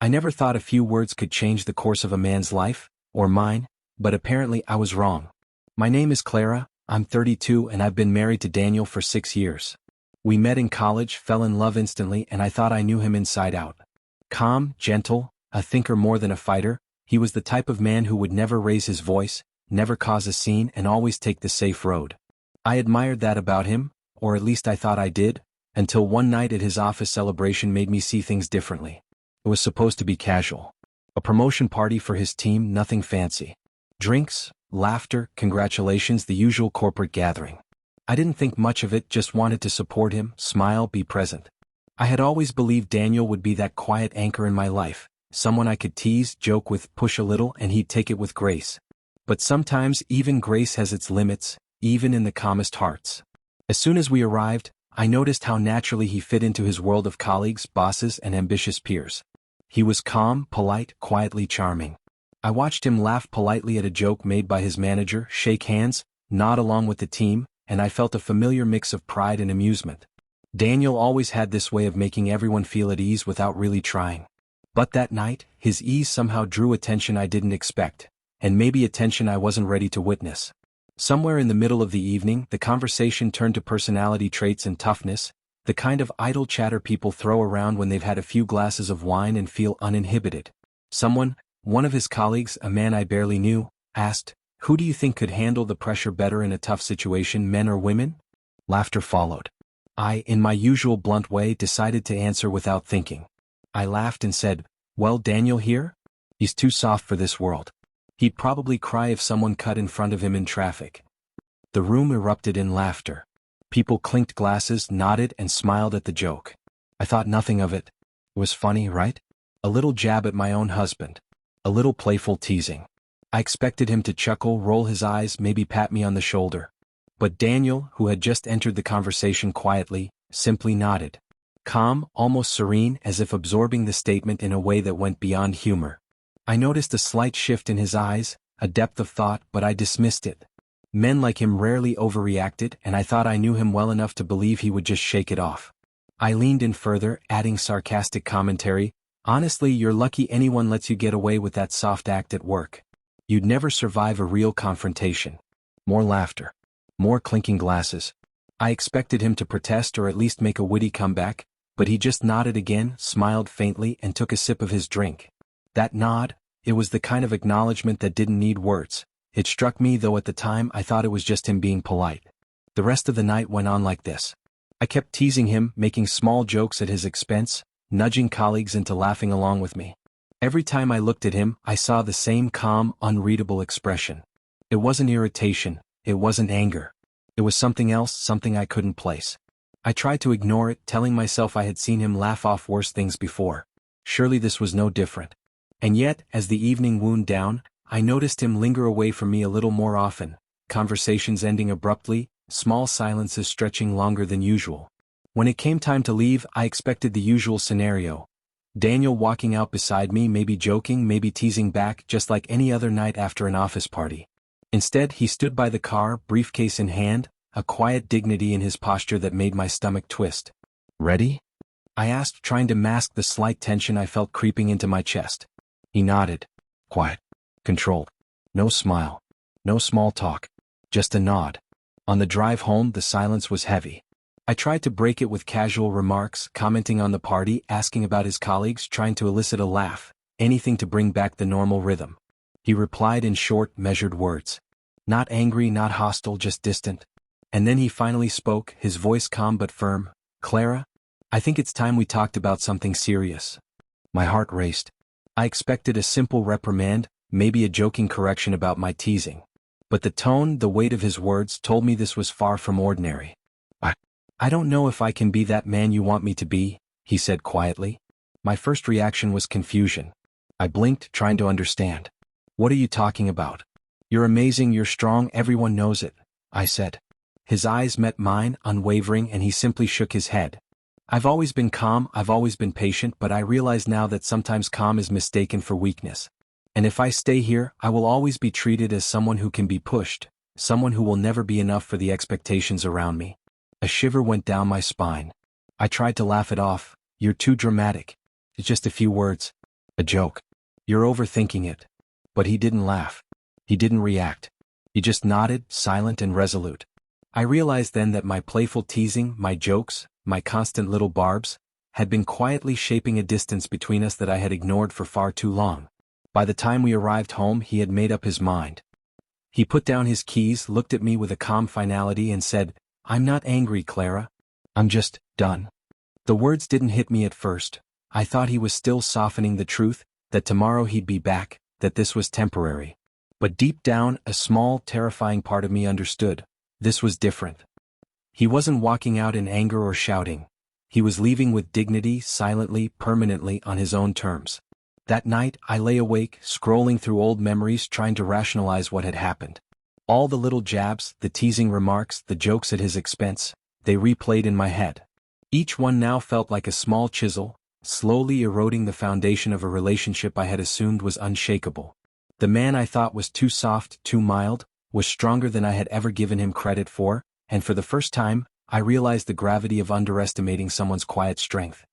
I never thought a few words could change the course of a man's life, or mine, but apparently I was wrong. My name is Clara, I'm 32 and I've been married to Daniel for 6 years. We met in college, fell in love instantly, and I thought I knew him inside out. Calm, gentle, a thinker more than a fighter, he was the type of man who would never raise his voice, never cause a scene, and always take the safe road. I admired that about him, or at least I thought I did, until one night at his office celebration made me see things differently. It was supposed to be casual. A promotion party for his team, nothing fancy. Drinks, laughter, congratulations, the usual corporate gathering. I didn't think much of it, just wanted to support him, smile, be present. I had always believed Daniel would be that quiet anchor in my life, someone I could tease, joke with, push a little, and he'd take it with grace. But sometimes even grace has its limits, even in the calmest hearts. As soon as we arrived, I noticed how naturally he fit into his world of colleagues, bosses, and ambitious peers. He was calm, polite, quietly charming. I watched him laugh politely at a joke made by his manager, shake hands, nod along with the team, and I felt a familiar mix of pride and amusement. Daniel always had this way of making everyone feel at ease without really trying. But that night, his ease somehow drew attention I didn't expect, and maybe attention I wasn't ready to witness. Somewhere in the middle of the evening, the conversation turned to personality traits and toughness, the kind of idle chatter people throw around when they've had a few glasses of wine and feel uninhibited. Someone, one of his colleagues, a man I barely knew, asked, "Who do you think could handle the pressure better in a tough situation, men or women?" Laughter followed. I, in my usual blunt way, decided to answer without thinking. I laughed and said, "Well, Daniel here? He's too soft for this world. He'd probably cry if someone cut in front of him in traffic." The room erupted in laughter. People clinked glasses, nodded, and smiled at the joke. I thought nothing of it. It was funny, right? A little jab at my own husband. A little playful teasing. I expected him to chuckle, roll his eyes, maybe pat me on the shoulder. But Daniel, who had just entered the conversation quietly, simply nodded. Calm, almost serene, as if absorbing the statement in a way that went beyond humor. I noticed a slight shift in his eyes, a depth of thought, but I dismissed it. Men like him rarely overreacted, and I thought I knew him well enough to believe he would just shake it off. I leaned in further, adding sarcastic commentary, "Honestly, you're lucky anyone lets you get away with that soft act at work. You'd never survive a real confrontation." More laughter. More clinking glasses. I expected him to protest or at least make a witty comeback, but he just nodded again, smiled faintly, and took a sip of his drink. That nod, it was the kind of acknowledgement that didn't need words. It struck me, though at the time I thought it was just him being polite. The rest of the night went on like this. I kept teasing him, making small jokes at his expense, nudging colleagues into laughing along with me. Every time I looked at him, I saw the same calm, unreadable expression. It wasn't irritation, it wasn't anger. It was something else, something I couldn't place. I tried to ignore it, telling myself I had seen him laugh off worse things before. Surely this was no different. And yet, as the evening wound down, I noticed him linger away from me a little more often, conversations ending abruptly, small silences stretching longer than usual. When it came time to leave, I expected the usual scenario. Daniel walking out beside me, maybe joking, maybe teasing back, just like any other night after an office party. Instead, he stood by the car, briefcase in hand, a quiet dignity in his posture that made my stomach twist. "Ready?" I asked, trying to mask the slight tension I felt creeping into my chest. He nodded. Quiet. Controlled. No smile. No small talk. Just a nod. On the drive home, the silence was heavy. I tried to break it with casual remarks, commenting on the party, asking about his colleagues, trying to elicit a laugh, anything to bring back the normal rhythm. He replied in short, measured words. Not angry, not hostile, just distant. And then he finally spoke, his voice calm but firm. "Clara, I think it's time we talked about something serious." My heart raced. I expected a simple reprimand, maybe a joking correction about my teasing. But the tone, the weight of his words told me this was far from ordinary. I don't know if I can be that man you want me to be," he said quietly. My first reaction was confusion. I blinked, trying to understand. "What are you talking about?" "You're amazing, you're strong, everyone knows it," I said. His eyes met mine, unwavering, and he simply shook his head. "I've always been calm, I've always been patient, but I realize now that sometimes calm is mistaken for weakness. And if I stay here, I will always be treated as someone who can be pushed, someone who will never be enough for the expectations around me." A shiver went down my spine. I tried to laugh it off. "You're too dramatic. It's just a few words." A joke. You're overthinking it. But he didn't laugh. He didn't react. He just nodded, silent and resolute. I realized then that my playful teasing, my jokes, my constant little barbs, had been quietly shaping a distance between us that I had ignored for far too long. By the time we arrived home, he had made up his mind. He put down his keys, looked at me with a calm finality and said, "I'm not angry, Clara. I'm just done." The words didn't hit me at first. I thought he was still softening the truth, that tomorrow he'd be back, that this was temporary. But deep down, a small, terrifying part of me understood. This was different. He wasn't walking out in anger or shouting. He was leaving with dignity, silently, permanently, on his own terms. That night, I lay awake, scrolling through old memories, trying to rationalize what had happened. All the little jabs, the teasing remarks, the jokes at his expense, they replayed in my head. Each one now felt like a small chisel, slowly eroding the foundation of a relationship I had assumed was unshakable. The man I thought was too soft, too mild, was stronger than I had ever given him credit for, and for the first time, I realized the gravity of underestimating someone's quiet strength.